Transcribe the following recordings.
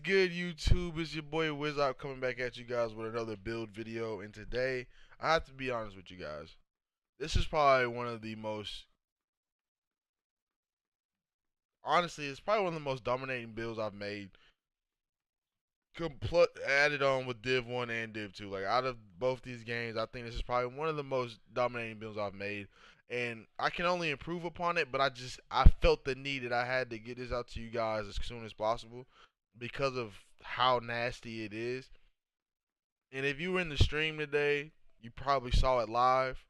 good, YouTube? It's your boy Wizard coming back at you guys with another build video. And today, I have to be honest with you guys. This is probably one of the most, honestly, it's probably one of the most dominating builds I've made. Added on with Div 1 and Div 2. Like, out of both these games, I think this is probably one of the most dominating builds I've made. And I can only improve upon it, but I felt the need that I had to get this out to you guys as soon as possible because of how nasty it is. And if you were in the stream today, you probably saw it live.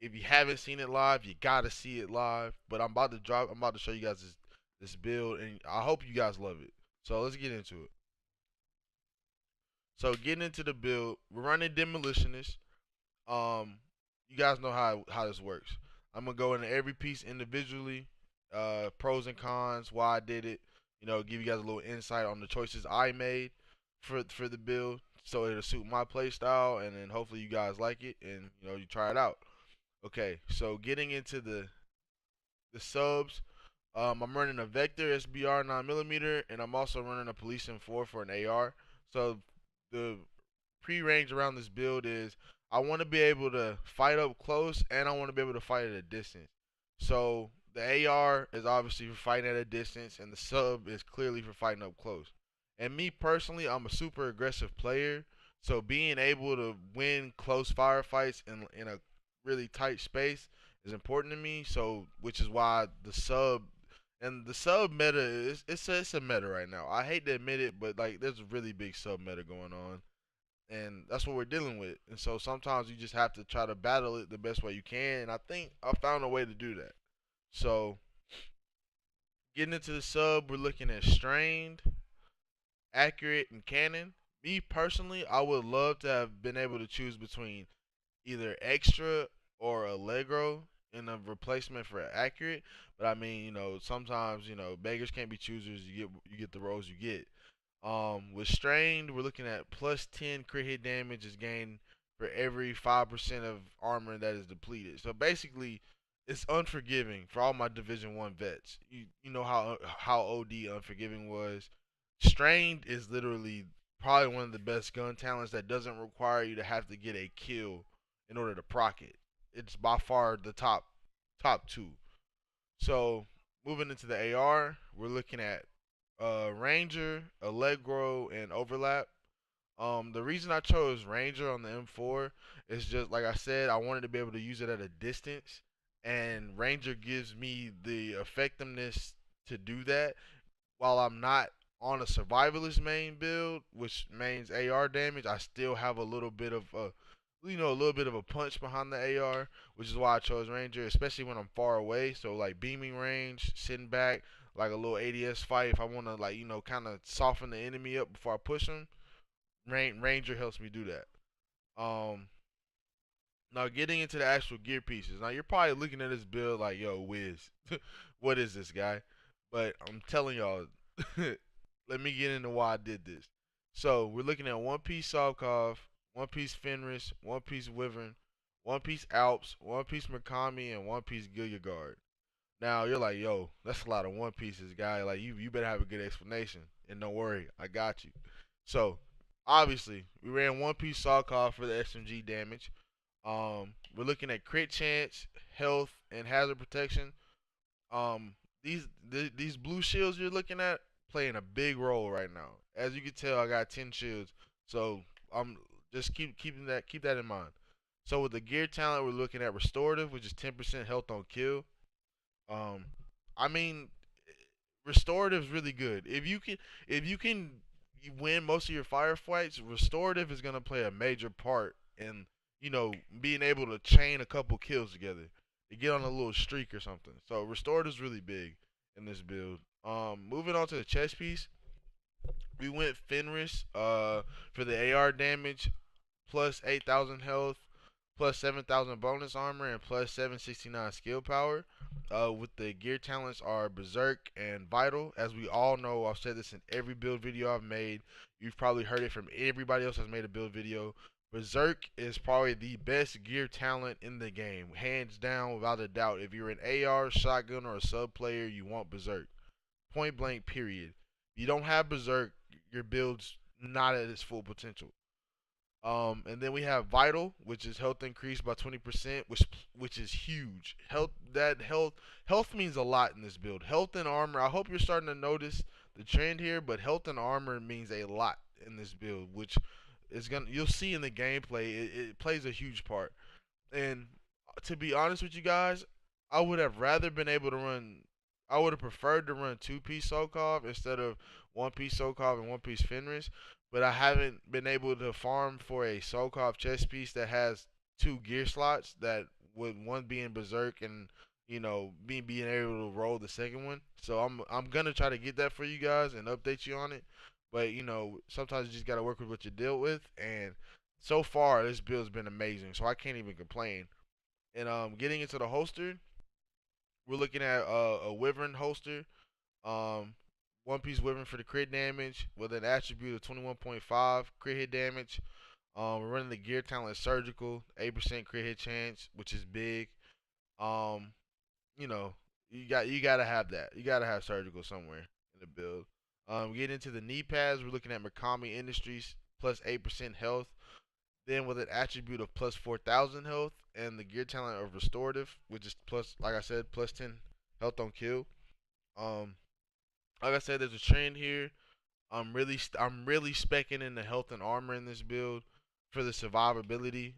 If you haven't seen it live, you gotta see it live. But I'm about to show you guys this build, and I hope you guys love it. So let's get into it. So getting into the build, we're running Demolitionist. You guys know how this works. I'm gonna go into every piece individually, pros and cons, why I did it. You know, give you guys a little insight on the choices I made for the build, so it'll suit my play style, and then hopefully you guys like it, and you try it out. Okay, so getting into the subs, I'm running a Vector SBR 9mm, and I'm also running a Police M4 for an AR. So the pre-range around this build is I want to be able to fight up close, and I want to be able to fight at a distance. So the AR is obviously for fighting at a distance, and the sub is clearly for fighting up close. And me personally, I'm a super aggressive player, so being able to win close firefights in a really tight space is important to me. So, which is why the sub meta is it's a meta right now. I hate to admit it, but like there's a really big sub meta going on, and that's what we're dealing with. And so sometimes you just have to try to battle it the best way you can. And I think I found a way to do that. So getting into the sub, we're looking at strained, accurate, and cannon. Me personally, I would love to have been able to choose between either extra or allegro in a replacement for accurate. But I mean, sometimes beggars can't be choosers. You get the rolls you get. With strained, we're looking at plus 10 crit hit damage is gained for every 5% of armor that is depleted. So basically, it's unforgiving for all my Division 1 vets. You know how OD unforgiving was. Strained is literally probably one of the best gun talents that doesn't require you to have to get a kill in order to proc it. It's by far the top two. So moving into the AR, we're looking at Ranger, Allegro, and Overlap. The reason I chose Ranger on the M4 is just like I said, I wanted to be able to use it at a distance, and Ranger gives me the effectiveness to do that while I'm not on a survivalist main build, which mains AR damage. I still have a little bit of a punch behind the AR, which is why I chose Ranger, especially when I'm far away. So like beaming range, sitting back, like a little ADS fight. If I want to kind of soften the enemy up before I push them, Ranger helps me do that. Now getting into the actual gear pieces. Now you're probably looking at this build like, yo, Wiz, what is this guy? But I'm telling y'all, let me get into why I did this. So we're looking at one piece Salkov, one piece Fenris, one piece Wyvern, one piece Alps, one piece Mikami, and one piece Gilligard. Now you're like, yo, that's a lot of one pieces, guy. Like you better have a good explanation. And don't worry, I got you. So obviously we ran one piece Salkov for the SMG damage. We're looking at crit chance, health, and hazard protection. Um, these blue shields you're looking at playing a big role right now. As you can tell, I got 10 shields, so I'm just keep that in mind. So with the gear talent, we're looking at restorative, which is 10% health on kill. Um, I mean, restorative is really good. If you can win most of your firefights, restorative is gonna play a major part in being able to chain a couple kills together to get on a little streak or something. So restorative is really big in this build. Moving on to the chest piece, we went Fenris for the AR damage, plus 8,000 health, plus 7,000 bonus armor, and plus 769 skill power. With the gear talents are Berserk and Vital. As we all know, I've said this in every build video I've made. You've probably heard it from everybody else that's made a build video. Berserk is probably the best gear talent in the game, hands down, without a doubt. If you're an AR, shotgun, or a sub player, you want Berserk. Point blank, period. If you don't have Berserk, your build's not at its full potential. And then we have vital, which is health increased by 20%, which is huge. Health means a lot in this build. Health and armor. I hope you're starting to notice the trend here, but health and armor means a lot in this build, which is gonna you'll see in the gameplay. It plays a huge part. And to be honest with you guys, I would have rather been able to run. I would have preferred to run two-piece Sokov instead of one-piece Sokov and one-piece Fenris. But I haven't been able to farm for a Sokov chest piece that has two gear slots. That with one being Berserk and me being able to roll the second one. So I'm gonna try to get that for you guys and update you on it. But sometimes you just gotta work with what you deal with, and so far this build's been amazing, so I can't even complain. And getting into the holster, we're looking at a Wyvern holster, um, one piece Wyvern for the crit damage with an attribute of 21.5 crit hit damage. We're running the gear talent surgical, 8% crit hit chance, which is big. Um, you know, you gotta have that. You gotta have surgical somewhere in the build. Getting into the knee pads, we're looking at Makami Industries plus 8% health. Then with an attribute of plus 4,000 health and the gear talent of restorative, which is plus, like I said, plus 10 health on kill. Um, like I said, there's a trend here. I'm really specking in the health and armor in this build for the survivability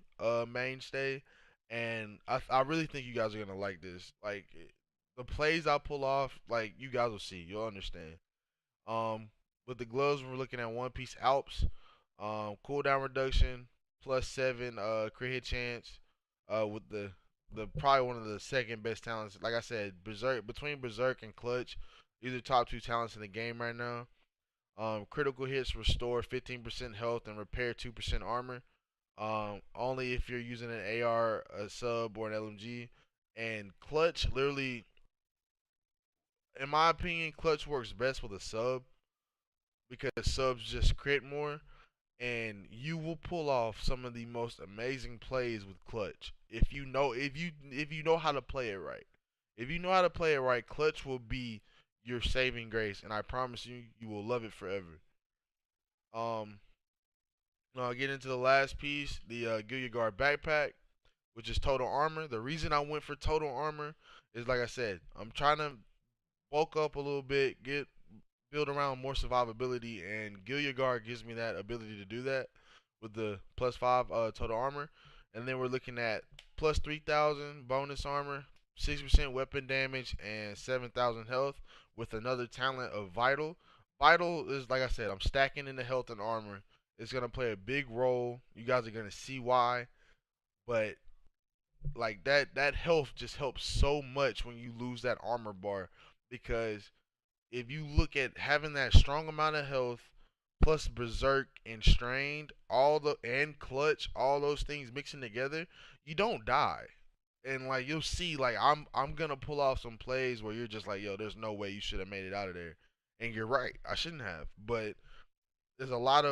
mainstay, and I really think you guys are gonna like this. Like the plays I pull off, like you guys will see, you'll understand. Um, with the gloves, we're looking at One Piece Alps. Cooldown reduction, +7 crit hit chance. With the probably one of the second best talents. Like I said, Berserk between Berserk and Clutch, these are top two talents in the game right now. Critical hits restore 15% health and repair 2% armor. Only if you're using an AR, a sub, or an LMG. And Clutch, literally, in my opinion, Clutch works best with a sub because subs just crit more, and you will pull off some of the most amazing plays with Clutch if you know how to play it right. If you know how to play it right, Clutch will be your saving grace, and I promise you, you will love it forever. Um, Now I'll get into the last piece, the Gilead Guard backpack, which is total armor. The reason I went for total armor is, like I said, I'm trying to bulk up a little bit, build around more survivability, and Gilead Guard gives me that ability to do that with the +5 total armor. And then we're looking at plus 3,000 bonus armor, 6% weapon damage, and 7,000 health with another talent of Vital. Vital is, like I said, I'm stacking in the health and armor. It's going to play a big role. You guys are going to see why. But like that health just helps so much when you lose that armor bar, because if you look at having that strong amount of health plus berserk and strained, all the and clutch, all those things mixing together, you don't die. And like you'll see, like I'm gonna pull off some plays where you're just like, yo, there's no way you should have made it out of there. And you're right, I shouldn't have. But there's a lot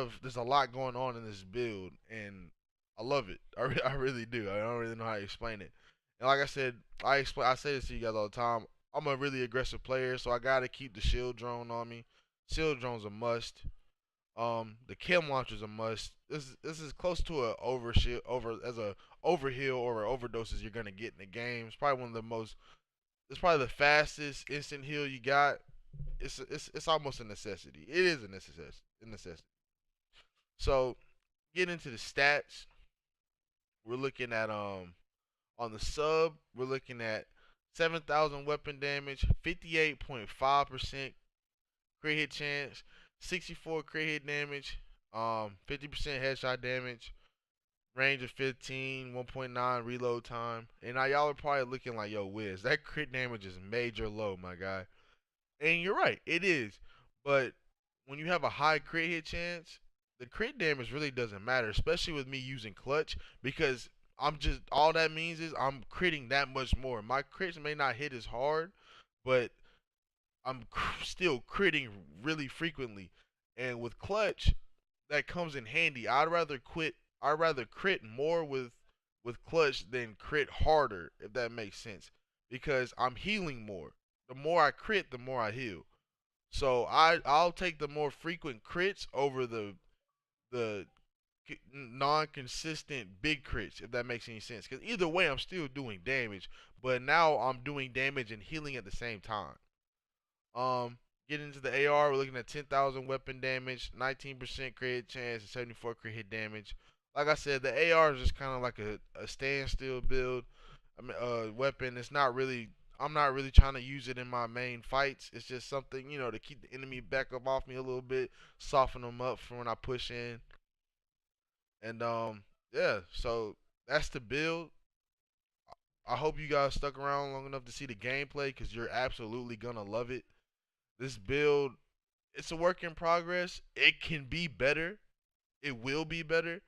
going on in this build, and I love it. I really do. I don't really know how to explain it. And like I said, I say this to you guys all the time. I'm a really aggressive player, so I gotta keep the shield drone on me. Shield drone's a must. The chem launcher's a must. This is close to a overheal or a overdose as you're gonna get in the game. It's probably one of the most. It's probably the fastest instant heal you got. It's almost a necessity. It is a necessity. A necessity. So, get into the stats. We're looking at on the sub, we're looking at 7,000 weapon damage, 58.5% crit hit chance, 64 crit hit damage, 50% headshot damage, range of 15, 1.9 reload time. And now y'all are probably looking like, yo, Wiz, that crit damage is major low, my guy. And you're right, it is. But when you have a high crit hit chance, the crit damage really doesn't matter, especially with me using clutch, because I'm just all that means is I'm critting that much more. My crits may not hit as hard, but I'm still critting really frequently. And with clutch, that comes in handy. I'd rather crit more with clutch than crit harder, if that makes sense, because I'm healing more. The more I crit, the more I heal. So I'll take the more frequent crits over the non-consistent big crits, if that makes any sense. Because either way, I'm still doing damage, but now I'm doing damage and healing at the same time. Getting into the AR, we're looking at 10,000 weapon damage, 19% crit chance, and 74 crit hit damage. Like I said, the AR is just kind of like a standstill build. I mean, weapon. It's not really. I'm not really trying to use it in my main fights. It's just something, to keep the enemy back up off me a little bit, soften them up for when I push in. And yeah. So that's the build. I hope you guys stuck around long enough to see the gameplay because you're absolutely gonna love it. This build, it's a work in progress. It can be better. It will be better.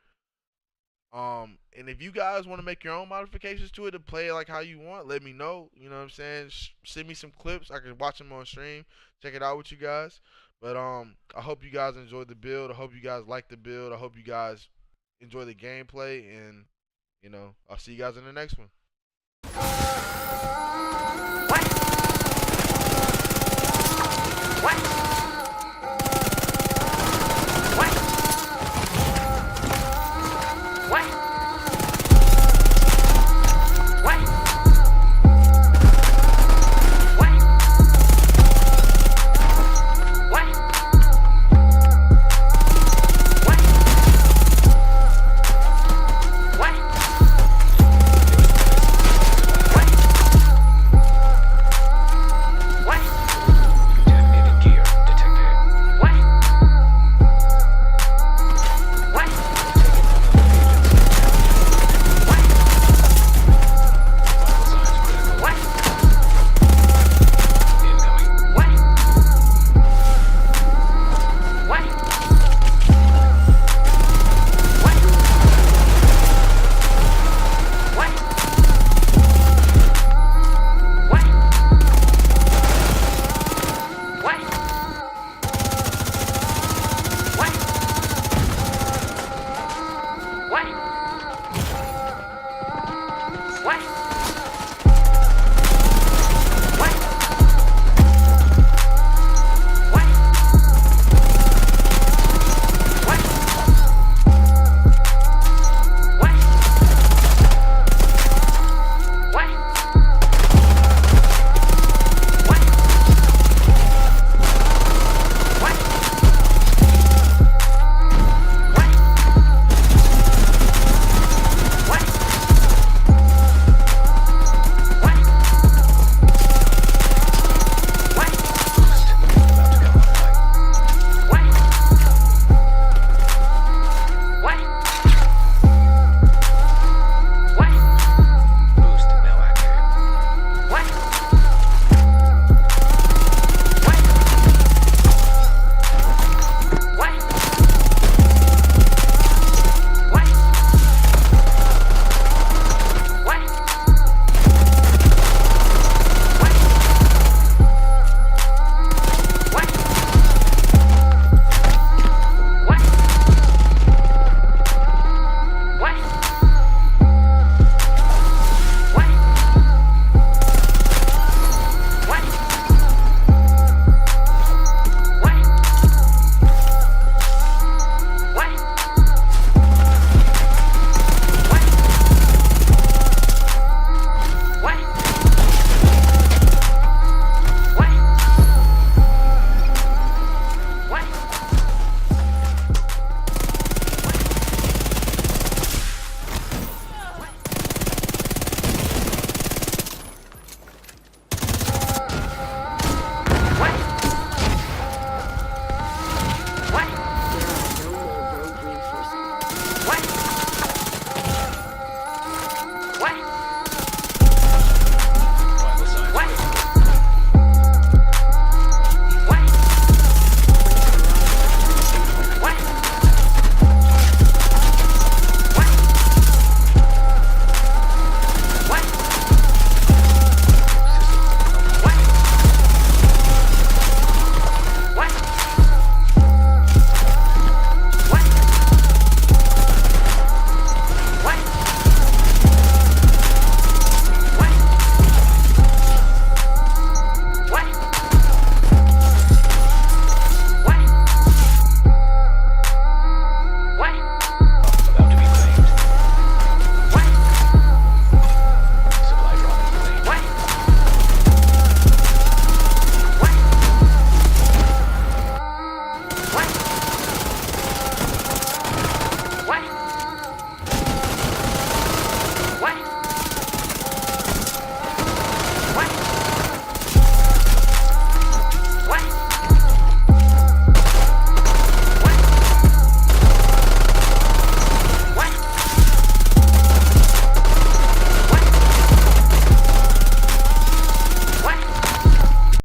And if you guys want to make your own modifications to it to play it like how you want, let me know. You know what I'm saying? Send me some clips. I can watch them on stream. Check it out with you guys. But I hope you guys enjoyed the build. I hope you guys like the build. I hope you guys enjoy the gameplay. And I'll see you guys in the next one.